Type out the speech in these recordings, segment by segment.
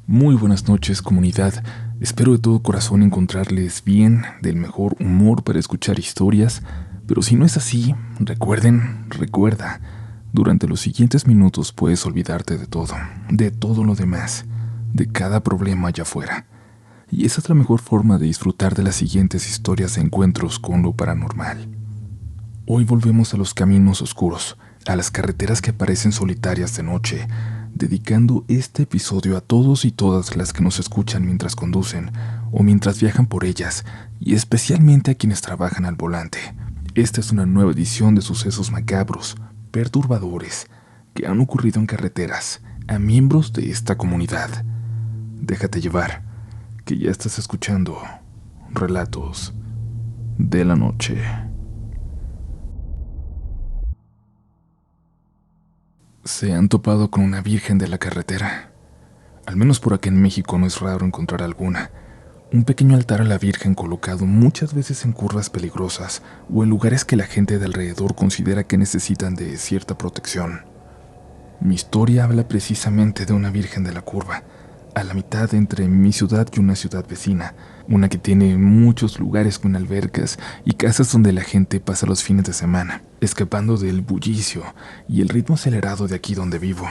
Muy buenas noches, comunidad. Espero de todo corazón encontrarles bien, del mejor humor para escuchar historias, pero si no es así, recuerda, durante los siguientes minutos puedes olvidarte de todo lo demás, de cada problema allá afuera. Y esa es la mejor forma de disfrutar de las siguientes historias de encuentros con lo paranormal. Hoy volvemos a los caminos oscuros, a las carreteras que aparecen solitarias de noche, dedicando este episodio a todos y todas las que nos escuchan mientras conducen o mientras viajan por ellas, y especialmente a quienes trabajan al volante. Esta es una nueva edición de sucesos macabros, perturbadores, que han ocurrido en carreteras a miembros de esta comunidad. Déjate llevar, que ya estás escuchando Relatos de la Noche. ¿Se han topado con una virgen de la carretera? Al menos por aquí en México no es raro encontrar alguna. Un pequeño altar a la Virgen colocado muchas veces en curvas peligrosas o en lugares que la gente de alrededor considera que necesitan de cierta protección. Mi historia habla precisamente de una Virgen de la Curva, a la mitad entre mi ciudad y una ciudad vecina, una que tiene muchos lugares con albercas y casas donde la gente pasa los fines de semana, escapando del bullicio y el ritmo acelerado de aquí donde vivo.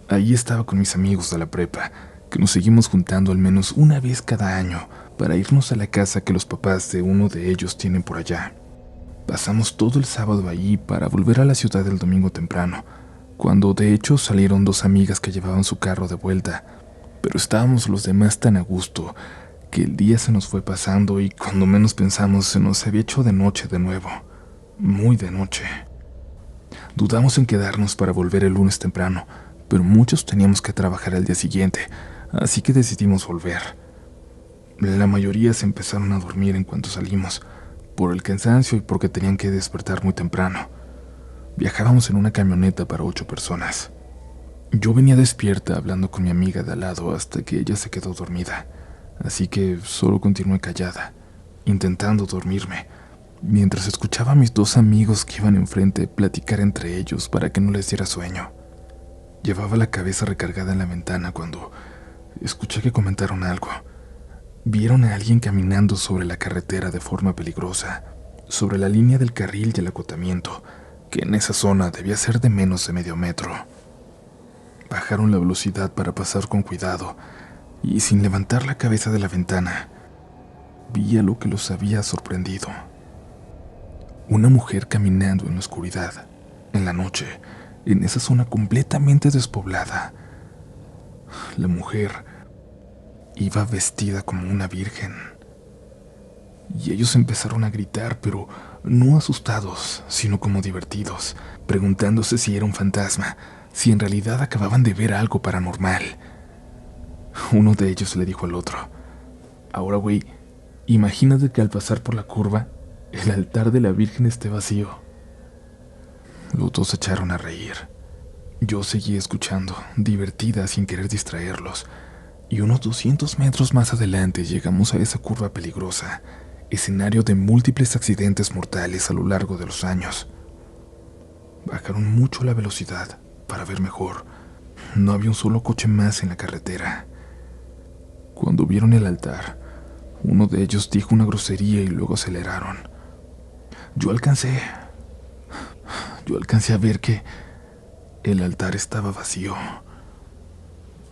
Ahí estaba con mis amigos de la prepa, que nos seguimos juntando al menos una vez cada año para irnos a la casa que los papás de uno de ellos tienen por allá. Pasamos todo el sábado allí para volver a la ciudad el domingo temprano, cuando de hecho salieron dos amigas que llevaban su carro de vuelta, pero estábamos los demás tan a gusto que el día se nos fue pasando y cuando menos pensamos se nos había hecho de noche de nuevo, muy de noche. Dudamos en quedarnos para volver el lunes temprano, pero muchos teníamos que trabajar al día siguiente, así que decidimos volver. La mayoría se empezaron a dormir en cuanto salimos, por el cansancio y porque tenían que despertar muy temprano. Viajábamos en una camioneta para 8 personas. Yo venía despierta hablando con mi amiga de al lado hasta que ella se quedó dormida, así que solo continué callada, intentando dormirme, mientras escuchaba a mis dos amigos que iban enfrente platicar entre ellos para que no les diera sueño. Llevaba la cabeza recargada en la ventana cuando escuché que comentaron algo. Vieron a alguien caminando sobre la carretera de forma peligrosa, sobre la línea del carril y el acotamiento, que en esa zona debía ser de menos de medio metro. Bajaron la velocidad para pasar con cuidado, y sin levantar la cabeza de la ventana, vi a lo que los había sorprendido. Una mujer caminando en la oscuridad, en la noche, en esa zona completamente despoblada. La mujer iba vestida como una virgen. Y ellos empezaron a gritar, pero no asustados, sino como divertidos, preguntándose si era un fantasma, si en realidad acababan de ver algo paranormal. Uno de ellos le dijo al otro: ahora, güey, imagínate que al pasar por la curva, el altar de la Virgen esté vacío. Los dos se echaron a reír. Yo seguí escuchando, divertida sin querer distraerlos, y unos 200 metros más adelante llegamos a esa curva peligrosa, escenario de múltiples accidentes mortales a lo largo de los años. Bajaron mucho la velocidad para ver mejor. No había un solo coche más en la carretera. Cuando vieron el altar, uno de ellos dijo una grosería y luego aceleraron. Yo alcancé a ver que el altar estaba vacío.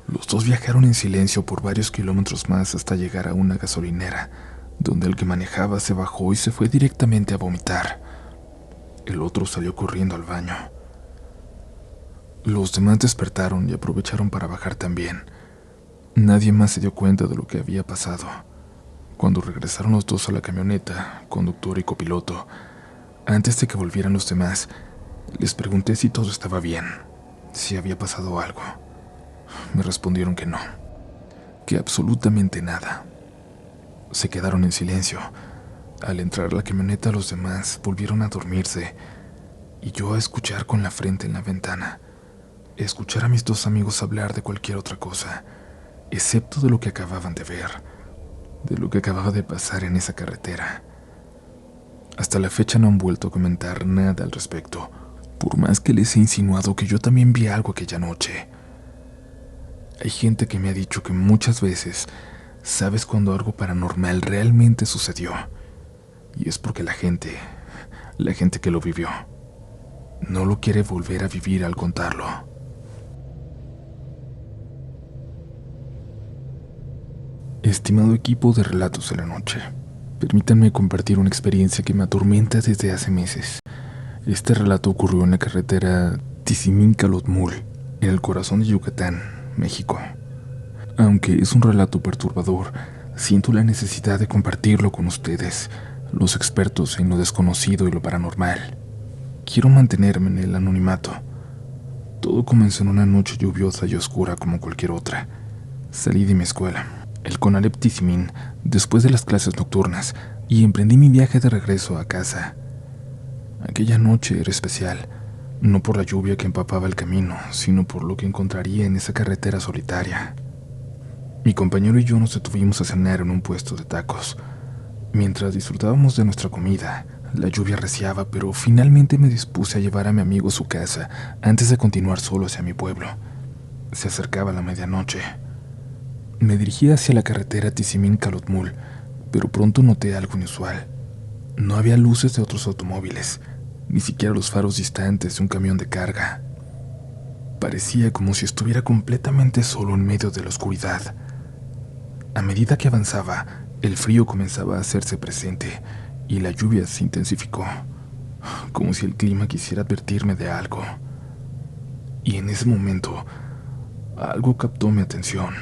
Los dos viajaron en silencio por varios kilómetros más hasta llegar a una gasolinera, donde el que manejaba se bajó y se fue directamente a vomitar. El otro salió corriendo al baño. Los demás despertaron y aprovecharon para bajar también. Nadie más se dio cuenta de lo que había pasado. Cuando regresaron los dos a la camioneta, conductor y copiloto, antes de que volvieran los demás, les pregunté si todo estaba bien, si había pasado algo. Me respondieron que no, que absolutamente nada. Se quedaron en silencio. Al entrar la camioneta, los demás volvieron a dormirse y yo a escuchar con la frente en la ventana, escuchar a mis dos amigos hablar de cualquier otra cosa, excepto de lo que acababan de ver, de lo que acababa de pasar en esa carretera. Hasta la fecha no han vuelto a comentar nada al respecto, por más que les he insinuado que yo también vi algo aquella noche. Hay gente que me ha dicho que muchas veces sabes cuando algo paranormal realmente sucedió. Y es porque la gente que lo vivió, no lo quiere volver a vivir al contarlo. Estimado equipo de Relatos de la Noche, permítanme compartir una experiencia que me atormenta desde hace meses. Este relato ocurrió en la carretera Tizimín-Calotmul, en el corazón de Yucatán, México. Aunque es un relato perturbador, siento la necesidad de compartirlo con ustedes, los expertos en lo desconocido y lo paranormal. Quiero mantenerme en el anonimato. Todo comenzó en una noche lluviosa y oscura como cualquier otra. Salí de mi escuela, el Conalep Tizimín, después de las clases nocturnas, y emprendí mi viaje de regreso a casa. Aquella noche era especial, no por la lluvia que empapaba el camino, sino por lo que encontraría en esa carretera solitaria. Mi compañero y yo nos detuvimos a cenar en un puesto de tacos. Mientras disfrutábamos de nuestra comida, la lluvia arreciaba, pero finalmente me dispuse a llevar a mi amigo a su casa antes de continuar solo hacia mi pueblo. Se acercaba la medianoche. Me dirigí hacia la carretera Tizimín-Calotmul, pero pronto noté algo inusual. No había luces de otros automóviles, ni siquiera los faros distantes de un camión de carga. Parecía como si estuviera completamente solo en medio de la oscuridad. A medida que avanzaba, el frío comenzaba a hacerse presente y la lluvia se intensificó, como si el clima quisiera advertirme de algo. Y en ese momento, algo captó mi atención.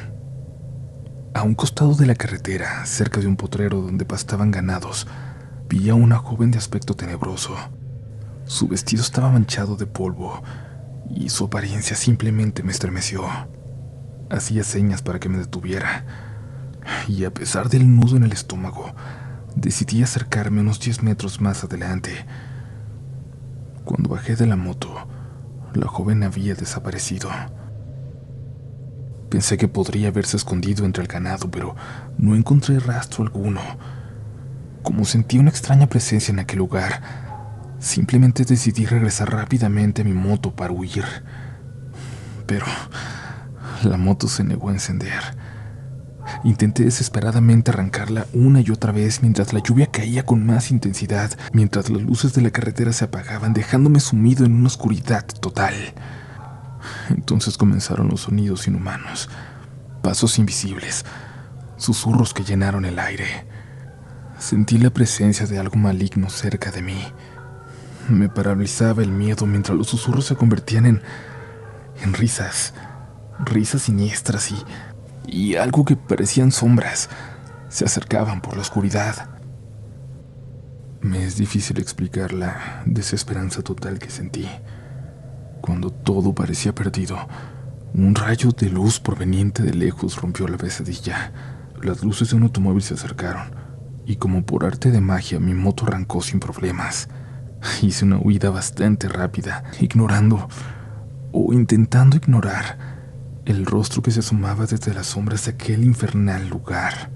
A un costado de la carretera, cerca de un potrero donde pastaban ganados, vi a una joven de aspecto tenebroso. Su vestido estaba manchado de polvo y su apariencia simplemente me estremeció. Hacía señas para que me detuviera, y a pesar del nudo en el estómago, decidí acercarme unos 10 metros más adelante. Cuando bajé de la moto, la joven había desaparecido. Pensé que podría haberse escondido entre el ganado, pero no encontré rastro alguno. Como sentí una extraña presencia en aquel lugar, simplemente decidí regresar rápidamente a mi moto para huir. Pero la moto se negó a encender. Intenté desesperadamente arrancarla una y otra vez mientras la lluvia caía con más intensidad, mientras las luces de la carretera se apagaban, dejándome sumido en una oscuridad total. Entonces comenzaron los sonidos inhumanos, pasos invisibles, susurros que llenaron el aire. Sentí la presencia de algo maligno cerca de mí. Me paralizaba el miedo mientras los susurros se convertían en risas siniestras y algo que parecían sombras se acercaban por la oscuridad. Me es difícil explicar la desesperanza total que sentí. Cuando todo parecía perdido, un rayo de luz proveniente de lejos rompió la pesadilla. Las luces de un automóvil se acercaron, y como por arte de magia mi moto arrancó sin problemas. Hice una huida bastante rápida, ignorando o intentando ignorar el rostro que se asomaba desde las sombras de aquel infernal lugar.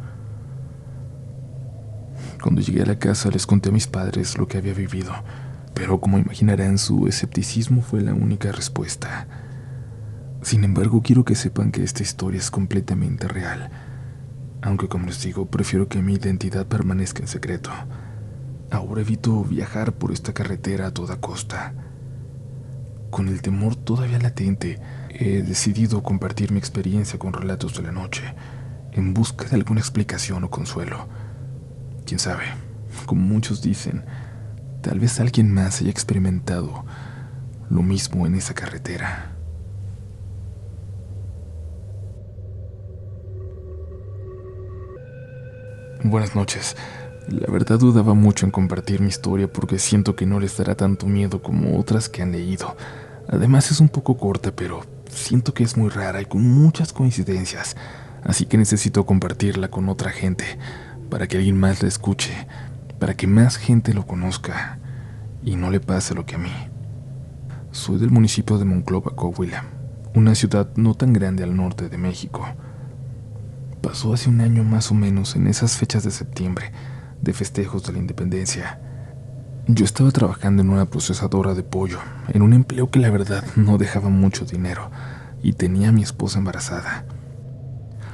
Cuando llegué a la casa les conté a mis padres lo que había vivido, pero como imaginarán, su escepticismo fue la única respuesta. Sin embargo, quiero que sepan que esta historia es completamente real, aunque como les digo, prefiero que mi identidad permanezca en secreto. Ahora evito viajar por esta carretera a toda costa. Con el temor todavía latente, he decidido compartir mi experiencia con Relatos de la Noche, en busca de alguna explicación o consuelo. Quién sabe, como muchos dicen, tal vez alguien más haya experimentado lo mismo en esa carretera. Buenas noches. La verdad dudaba mucho en compartir mi historia porque siento que no les dará tanto miedo como otras que han leído. Además es un poco corta, pero siento que es muy rara y con muchas coincidencias, así que necesito compartirla con otra gente, para que alguien más la escuche, para que más gente lo conozca y no le pase lo que a mí. Soy del municipio de Monclova, Coahuila, una ciudad no tan grande al norte de México. Pasó hace un año más o menos en esas fechas de septiembre, de festejos de la independencia. Yo estaba trabajando en una procesadora de pollo, en un empleo que la verdad no dejaba mucho dinero, y tenía a mi esposa embarazada.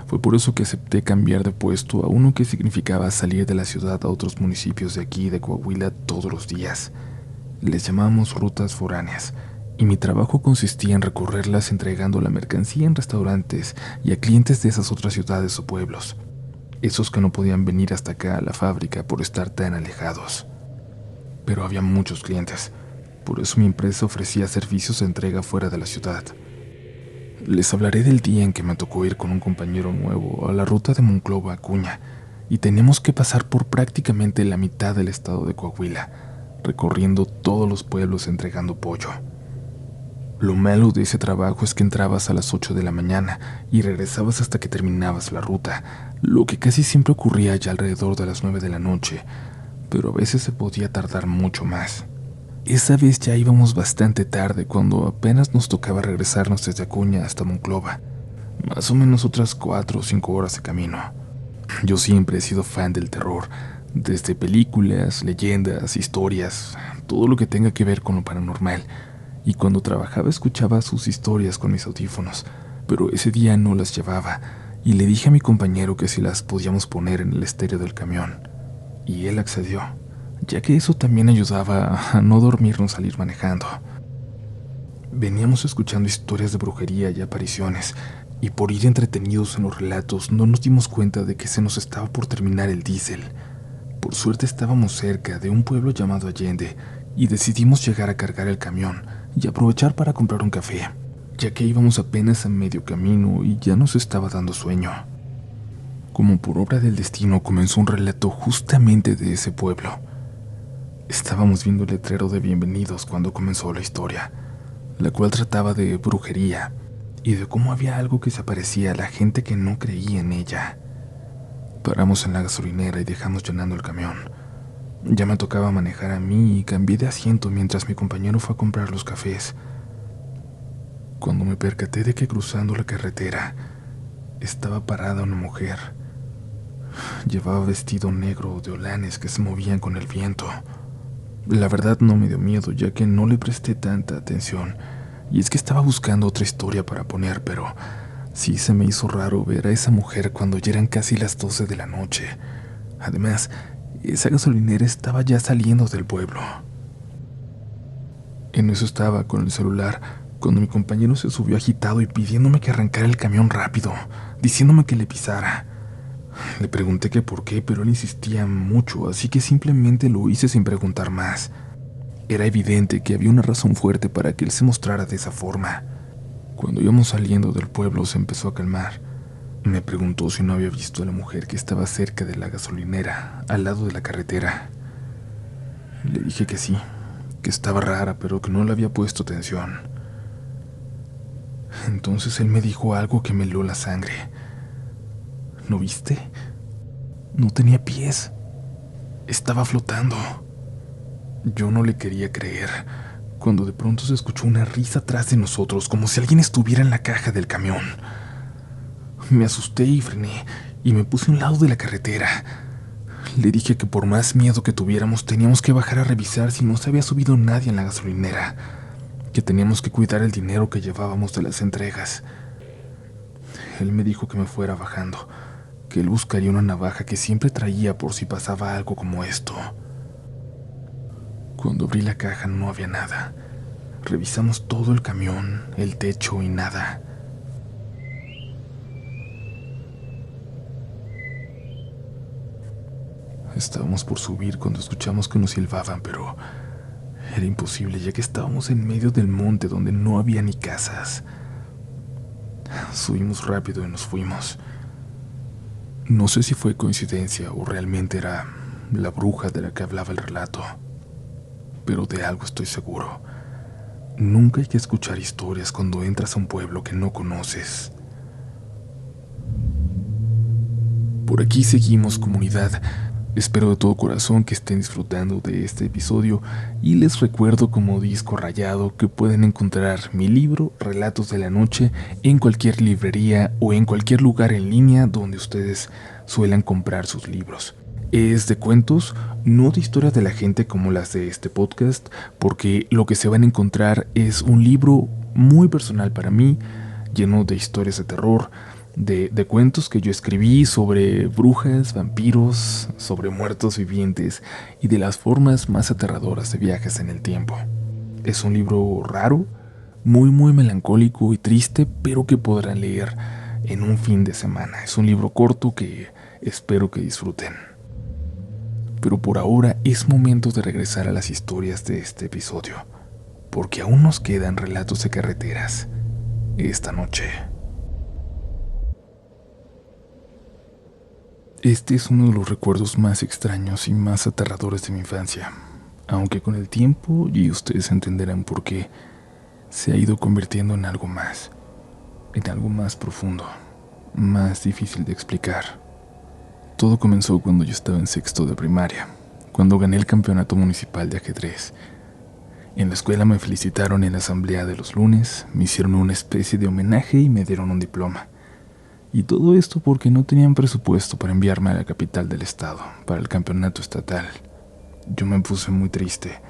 Fue por eso que acepté cambiar de puesto a uno que significaba salir de la ciudad a otros municipios de aquí de Coahuila todos los días. Les llamamos rutas foráneas, y mi trabajo consistía en recorrerlas entregando la mercancía en restaurantes y a clientes de esas otras ciudades o pueblos, esos que no podían venir hasta acá a la fábrica por estar tan alejados. Pero había muchos clientes, por eso mi empresa ofrecía servicios de entrega fuera de la ciudad. Les hablaré del día en que me tocó ir con un compañero nuevo a la ruta de Monclova a Acuña, y teníamos que pasar por prácticamente la mitad del estado de Coahuila, recorriendo todos los pueblos entregando pollo. Lo malo de ese trabajo es que entrabas a las 8 de la mañana y regresabas hasta que terminabas la ruta, lo que casi siempre ocurría ya alrededor de las 9 de la noche, pero a veces se podía tardar mucho más. Esa vez ya íbamos bastante tarde cuando apenas nos tocaba regresarnos desde Acuña hasta Monclova, más o menos otras 4 o 5 horas de camino. Yo siempre he sido fan del terror, desde películas, leyendas, historias, todo lo que tenga que ver con lo paranormal, y cuando trabajaba escuchaba sus historias con mis audífonos, pero ese día no las llevaba, y le dije a mi compañero que si las podíamos poner en el estéreo del camión, y él accedió, ya que eso también ayudaba a no dormirnos al ir manejando. Veníamos escuchando historias de brujería y apariciones, y por ir entretenidos en los relatos no nos dimos cuenta de que se nos estaba por terminar el diésel. Por suerte estábamos cerca de un pueblo llamado Allende, y decidimos llegar a cargar el camión y aprovechar para comprar un café, ya que íbamos apenas a medio camino y ya nos estaba dando sueño. Como por obra del destino comenzó un relato justamente de ese pueblo. Estábamos viendo el letrero de bienvenidos cuando comenzó la historia, la cual trataba de brujería y de cómo había algo que se aparecía a la gente que no creía en ella. Paramos en la gasolinera y dejamos llenando el camión. Ya me tocaba manejar a mí y cambié de asiento mientras mi compañero fue a comprar los cafés. Cuando me percaté de que cruzando la carretera estaba parada una mujer. Llevaba vestido negro de holanes que se movían con el viento. La verdad no me dio miedo, ya que no le presté tanta atención, y es que estaba buscando otra historia para poner, pero sí se me hizo raro ver a esa mujer cuando ya eran casi las 12 de la noche. Además, esa gasolinera estaba ya saliendo del pueblo. En eso estaba con el celular, cuando mi compañero se subió agitado y pidiéndome que arrancara el camión rápido, diciéndome que le pisara. Le pregunté que por qué, pero él insistía mucho, así que simplemente lo hice sin preguntar más. Era evidente que había una razón fuerte para que él se mostrara de esa forma. Cuando íbamos saliendo del pueblo se empezó a calmar. Me preguntó si no había visto a la mujer que estaba cerca de la gasolinera, al lado de la carretera. Le dije que sí, que estaba rara, pero que no le había puesto atención. Entonces él me dijo algo que me heló la sangre. ¿No viste? No tenía pies. Estaba flotando. Yo no le quería creer, cuando de pronto se escuchó una risa atrás de nosotros, como si alguien estuviera en la caja del camión. Me asusté y frené, y me puse a un lado de la carretera. Le dije que por más miedo que tuviéramos, teníamos que bajar a revisar si no se había subido nadie en la gasolinera, que teníamos que cuidar el dinero que llevábamos de las entregas. Él me dijo que me fuera bajando, que él buscaría una navaja que siempre traía por si pasaba algo como esto. Cuando abrí la caja no había nada. Revisamos todo el camión, el techo y nada. Estábamos por subir cuando escuchamos que nos silbaban, pero era imposible ya que estábamos en medio del monte donde no había ni casas. Subimos rápido y nos fuimos. No sé si fue coincidencia o realmente era la bruja de la que hablaba el relato, pero de algo estoy seguro. Nunca hay que escuchar historias cuando entras a un pueblo que no conoces. Por aquí seguimos, comunidad. Espero de todo corazón que estén disfrutando de este episodio y les recuerdo como disco rayado que pueden encontrar mi libro Relatos de la Noche en cualquier librería o en cualquier lugar en línea donde ustedes suelen comprar sus libros. Es de cuentos, no de historias de la gente como las de este podcast, porque lo que se van a encontrar es un libro muy personal para mí lleno de historias de terror, de cuentos que yo escribí sobre brujas, vampiros, sobre muertos vivientes y de las formas más aterradoras de viajes en el tiempo. Es un libro raro, muy melancólico y triste, pero que podrán leer en un fin de semana. Es un libro corto que espero que disfruten. Pero por ahora es momento de regresar a las historias de este episodio, porque aún nos quedan relatos de carreteras esta noche. Este es uno de los recuerdos más extraños y más aterradores de mi infancia, aunque con el tiempo, y ustedes entenderán por qué, se ha ido convirtiendo en algo más profundo, más difícil de explicar. Todo comenzó cuando yo estaba en sexto de primaria, cuando gané el campeonato municipal de ajedrez. En la escuela me felicitaron en la asamblea de los lunes, me hicieron una especie de homenaje y me dieron un diploma. Y todo esto porque no tenían presupuesto para enviarme a la capital del estado, para el campeonato estatal. Yo me puse muy triste.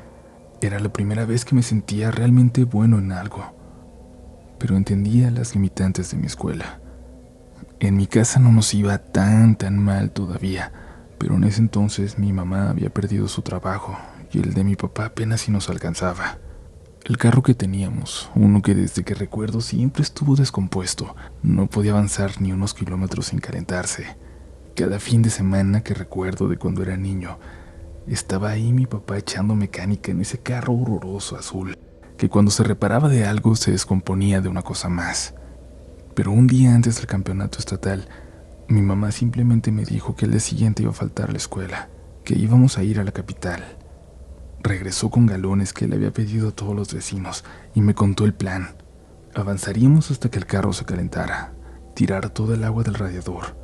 Era la primera vez que me sentía realmente bueno en algo, pero entendía las limitantes de mi escuela. En mi casa no nos iba tan mal todavía, pero en ese entonces mi mamá había perdido su trabajo y el de mi papá apenas si nos alcanzaba. El carro que teníamos, uno que desde que recuerdo siempre estuvo descompuesto, no podía avanzar ni unos kilómetros sin calentarse. Cada fin de semana que recuerdo de cuando era niño, estaba ahí mi papá echando mecánica en ese carro horroroso azul, que cuando se reparaba de algo se descomponía de una cosa más. Pero un día antes del campeonato estatal, mi mamá simplemente me dijo que el día siguiente iba a faltar a la escuela, que íbamos a ir a la capital. Regresó con galones que le había pedido a todos los vecinos y me contó el plan. Avanzaríamos hasta que el carro se calentara, tirar toda el agua del radiador.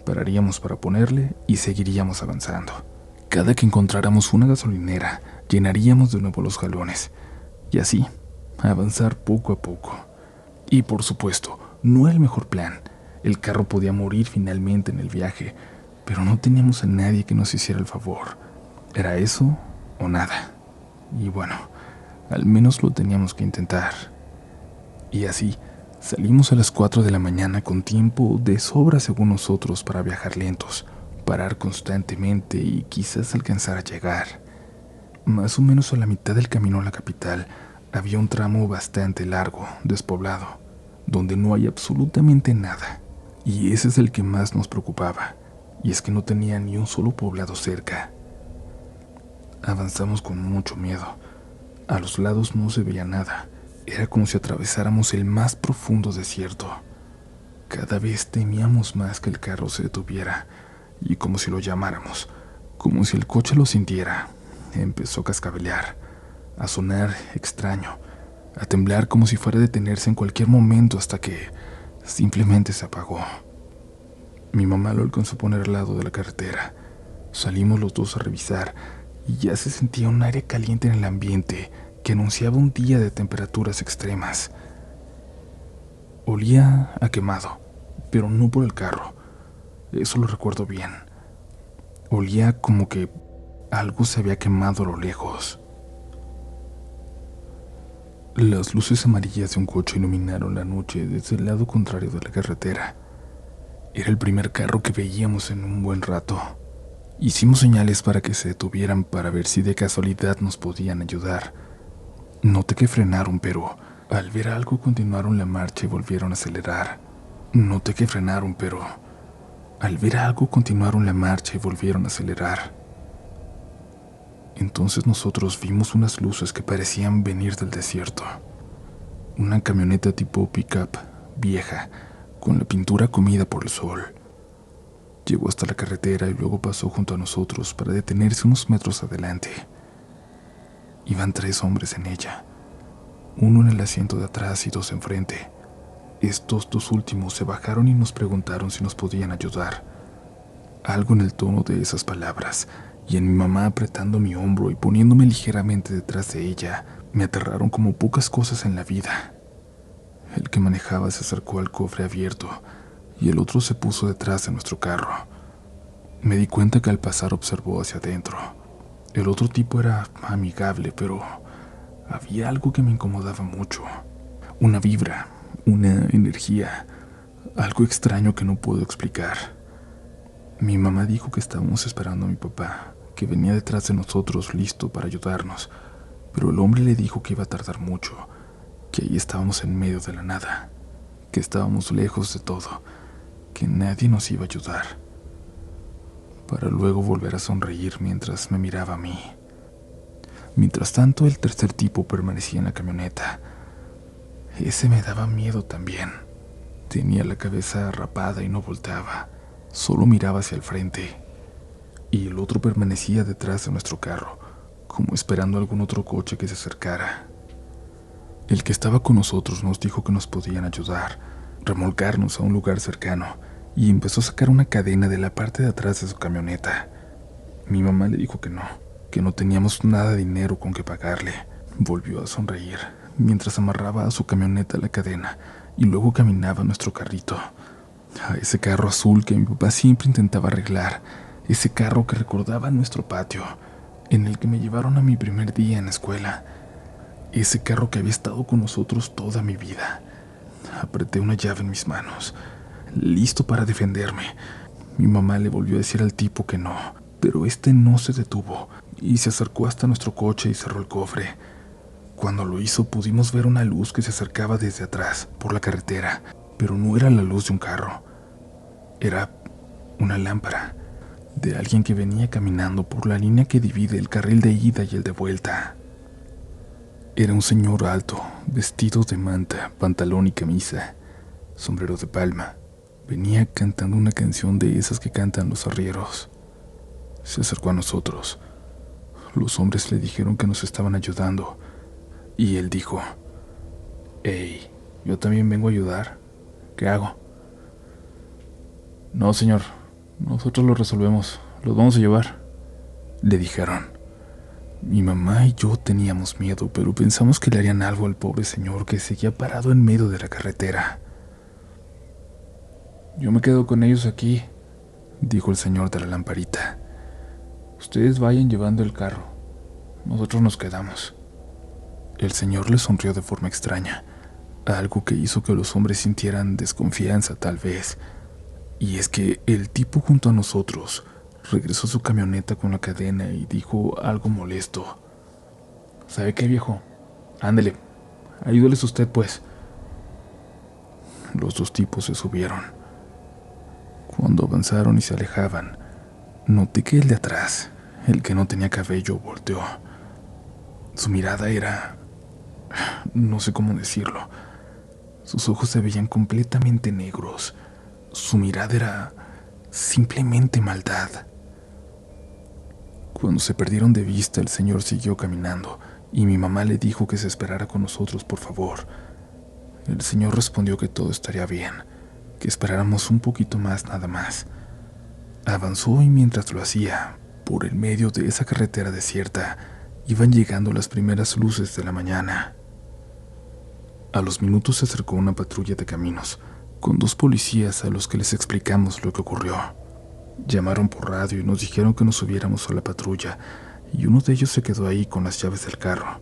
Pararíamos para ponerle y seguiríamos avanzando. Cada que encontráramos una gasolinera, llenaríamos de nuevo los galones. Y así, avanzar poco a poco. Y por supuesto, no era el mejor plan. El carro podía morir finalmente en el viaje, pero no teníamos a nadie que nos hiciera el favor. Era eso o nada. Y bueno, al menos lo teníamos que intentar. Y así, salimos a las 4 de la mañana con tiempo de sobra según nosotros para viajar lentos, parar constantemente y quizás alcanzar a llegar. Más o menos a la mitad del camino a la capital había un tramo bastante largo, despoblado, donde no hay absolutamente nada. Y ese es el que más nos preocupaba, y es que no tenía ni un solo poblado cerca. Avanzamos con mucho miedo. A los lados no se veía nada. Era como si atravesáramos el más profundo desierto. Cada vez temíamos más que el carro se detuviera, y como si lo llamáramos, como si el coche lo sintiera, empezó a cascabelear, a sonar extraño, a temblar como si fuera a detenerse en cualquier momento hasta que simplemente se apagó. Mi mamá lo alcanzó a poner al lado de la carretera. Salimos los dos a revisar y ya se sentía un aire caliente en el ambiente que anunciaba un día de temperaturas extremas. Olía a quemado, pero no por el carro. Eso lo recuerdo bien. Olía como que algo se había quemado a lo lejos. Las luces amarillas de un coche iluminaron la noche desde el lado contrario de la carretera. Era el primer carro que veíamos en un buen rato. Hicimos señales para que se detuvieran para ver si de casualidad nos podían ayudar. Noté que frenaron, pero al ver algo continuaron la marcha y volvieron a acelerar. Noté que frenaron, pero al ver algo continuaron la marcha y volvieron a acelerar. Entonces nosotros vimos unas luces que parecían venir del desierto. Una camioneta tipo pick-up, vieja, con la pintura comida por el sol. Llegó hasta la carretera y luego pasó junto a nosotros para detenerse unos metros adelante. Iban 3 hombres en ella, uno en el asiento de atrás y 2 enfrente. Estos 2 últimos se bajaron y nos preguntaron si nos podían ayudar. Algo en el tono de esas palabras y en mi mamá apretando mi hombro y poniéndome ligeramente detrás de ella me aterraron como pocas cosas en la vida. El que manejaba se acercó al cofre abierto y el otro se puso detrás de nuestro carro. Me di cuenta que al pasar observó hacia adentro. El otro tipo era amigable, pero había algo que me incomodaba mucho. Una vibra, una energía, algo extraño que no puedo explicar. Mi mamá dijo que estábamos esperando a mi papá, que venía detrás de nosotros listo para ayudarnos, pero el hombre le dijo que iba a tardar mucho, que ahí estábamos en medio de la nada, que estábamos lejos de todo, que nadie nos iba a ayudar, para luego volver a sonreír mientras me miraba a mí. Mientras tanto, el tercer tipo permanecía en la camioneta. Ese me daba miedo también. Tenía la cabeza rapada y no volteaba, solo miraba hacia el frente. Y el otro permanecía detrás de nuestro carro, como esperando algún otro coche que se acercara. El que estaba con nosotros nos dijo que nos podían ayudar, remolcarnos a un lugar cercano, y empezó a sacar una cadena de la parte de atrás de su camioneta. Mi mamá le dijo que no teníamos nada de dinero con que pagarle. Volvió a sonreír mientras amarraba a su camioneta la cadena y luego caminaba a nuestro carrito, a ese carro azul que mi papá siempre intentaba arreglar, ese carro que recordaba nuestro patio, en el que me llevaron a mi primer día en la escuela, ese carro que había estado con nosotros toda mi vida. Apreté una llave en mis manos, listo para defenderme. Mi mamá le volvió a decir al tipo que no, pero este no se detuvo y se acercó hasta nuestro coche y cerró el cofre. Cuando lo hizo, pudimos ver una luz que se acercaba desde atrás, por la carretera, pero no era la luz de un carro. Era una lámpara de alguien que venía caminando por la línea que divide el carril de ida y el de vuelta. Era un señor alto, vestido de manta, pantalón y camisa, sombrero de palma. Venía cantando una canción de esas que cantan los arrieros. Se acercó a nosotros. Los hombres le dijeron que nos estaban ayudando, y él dijo: «Hey, yo también vengo a ayudar. ¿Qué hago?» «No, señor, nosotros lo resolvemos, los vamos a llevar», le dijeron. Mi mamá y yo teníamos miedo, pero pensamos que le harían algo al pobre señor que seguía parado en medio de la carretera. «Yo me quedo con ellos aquí», dijo el señor de la lamparita. «Ustedes vayan llevando el carro, nosotros nos quedamos». El señor le sonrió de forma extraña, algo que hizo que los hombres sintieran desconfianza tal vez. Y es que el tipo junto a nosotros regresó a su camioneta con la cadena y dijo algo molesto. «¿Sabe qué, viejo? Ándele, ayúdeles usted, pues». Los dos tipos se subieron. Cuando avanzaron y se alejaban, noté que el de atrás, el que no tenía cabello, volteó. Su mirada era... no sé cómo decirlo. Sus ojos se veían completamente negros. Su mirada era simplemente maldad. Cuando se perdieron de vista, el señor siguió caminando y mi mamá le dijo que se esperara con nosotros, por favor. El señor respondió que todo estaría bien, que esperáramos un poquito más nada más. Avanzó y mientras lo hacía, por el medio de esa carretera desierta, iban llegando las primeras luces de la mañana. A los minutos se acercó una patrulla de caminos, con dos policías a los que les explicamos lo que ocurrió. Llamaron por radio y nos dijeron que nos subiéramos a la patrulla, y uno de ellos se quedó ahí con las llaves del carro.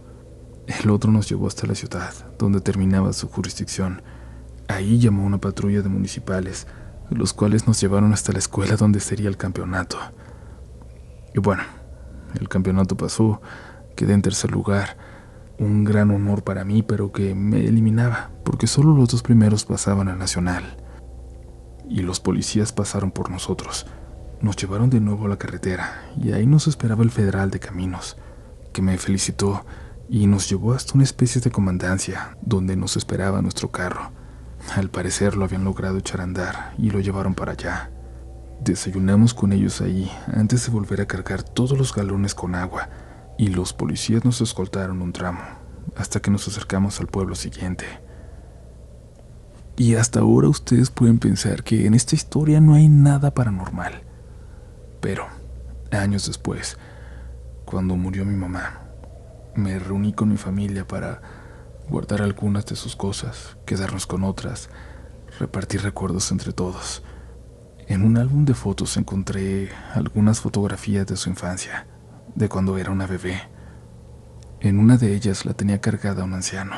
El otro nos llevó hasta la ciudad, donde terminaba su jurisdicción. Ahí llamó una patrulla de municipales, los cuales nos llevaron hasta la escuela donde sería el campeonato. Y bueno, el campeonato pasó, quedé en tercer lugar. Un gran honor para mí, pero que me eliminaba, porque solo los dos primeros pasaban al nacional. Y los policías pasaron por nosotros. Nos llevaron de nuevo a la carretera, y ahí nos esperaba el federal de caminos, que me felicitó y nos llevó hasta una especie de comandancia, donde nos esperaba nuestro carro. Al parecer lo habían logrado echar a andar y lo llevaron para allá. Desayunamos con ellos ahí, antes de volver a cargar todos los galones con agua, y los policías nos escoltaron un tramo, hasta que nos acercamos al pueblo siguiente. Y hasta ahora ustedes pueden pensar que en esta historia no hay nada paranormal. Pero, años después, cuando murió mi mamá, me reuní con mi familia para guardar algunas de sus cosas, quedarnos con otras, repartir recuerdos entre todos. En un álbum de fotos encontré algunas fotografías de su infancia, de cuando era una bebé. En una de ellas la tenía cargada un anciano,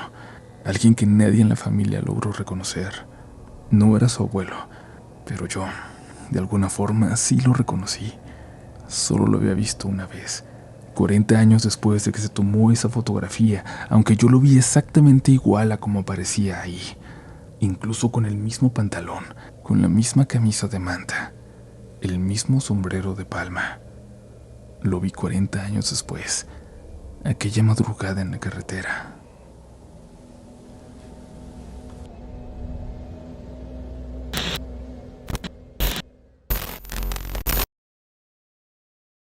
alguien que nadie en la familia logró reconocer. No era su abuelo, pero yo, de alguna forma, sí lo reconocí. Solo lo había visto una vez, 40 años después de que se tomó esa fotografía, aunque yo lo vi exactamente igual a como aparecía ahí, incluso con el mismo pantalón, con la misma camisa de manta, el mismo sombrero de palma. Lo vi 40 años después, aquella madrugada en la carretera.